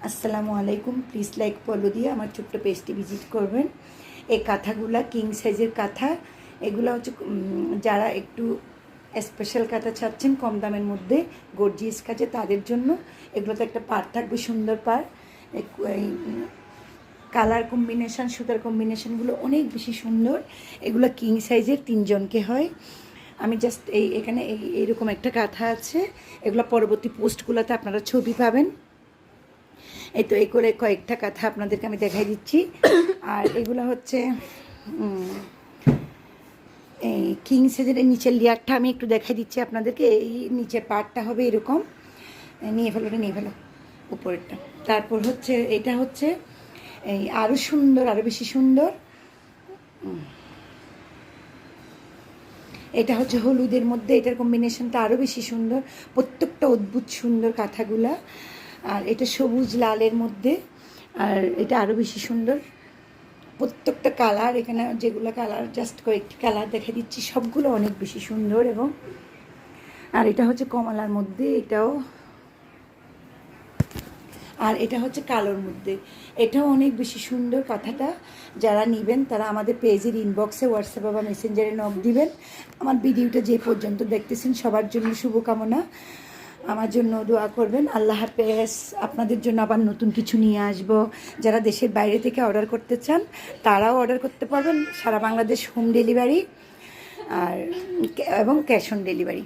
আসসালামু আলাইকুম। Please like follow দিয়ে আমার ছোট্ট পেজটি ভিজিট করবেন। এই কাঁথাগুলা কিং সাইজের কাঁথা। এগুলো হচ্ছে যারা একটু স্পেশাল কাঁথা চাচ্ছেন কম দামের মধ্যে গর্জিয়াস কাজে, তাদের জন্য। এগুলোতে একটা পাড় থাকবে, সুন্দর পাড়। এই কালার কম্বিনেশান, সুতার কম্বিনেশানগুলো অনেক বেশি সুন্দর। এগুলো কিং সাইজের, 3 জনকে হয়। আমি জাস্ট এখানে এইরকম একটা কাঁথা আছে। এগুলো পরবর্তী পোস্টগুলোতে আপনারা ছবি পাবেন। এই তো এই করে কয়েকটা কথা আপনাদেরকে আমি দেখাই দিচ্ছি। আর এগুলো হচ্ছে এই কিং সাইজের নিচের লেয়ারটা আমি একটু দেখাই দিচ্ছি আপনাদেরকে। এই নিচের পার্টটা হবে এরকম, নিয়ে ফেলো উপরেরটা। তারপর হচ্ছে এটা হচ্ছে এই আরও সুন্দর, আরও বেশি সুন্দর। এটা হচ্ছে হলুদের মধ্যে, এটার কম্বিনেশনটা আরও বেশি সুন্দর। প্রত্যেকটা অদ্ভুত সুন্দর কাঁথাগুলা। আর এটা সবুজ লালের মধ্যে, আর এটা আরও বেশি সুন্দর। প্রত্যেকটা কালার, এখানে যেগুলো কালার জাস্ট কয়েকটি কালার দেখা দিচ্ছি, সবগুলো অনেক বেশি সুন্দর। এবং আর এটা হচ্ছে কমলার মধ্যে, এটাও। আর এটা হচ্ছে কালোর মধ্যে, এটাও অনেক বেশি সুন্দর। কথাটা যারা নেবেন তারা আমাদের পেজের ইনবক্সে, হোয়াটসঅ্যাপে বা মেসেঞ্জারে নক দিবেন। আমার ভিডিওটা যে পর্যন্ত দেখতেছেন সবার জন্য শুভকামনা। আমার জন্য দোয়া করবেন। আল্লাহ হাফেজ। আপনাদের জন্য আবার নতুন কিছু নিয়ে আসব। যারা দেশের বাইরে থেকে অর্ডার করতে চান তারাও অর্ডার করতে পারবেন। সারা বাংলাদেশ হোম ডেলিভারি আর এবং ক্যাশ অন ডেলিভারি।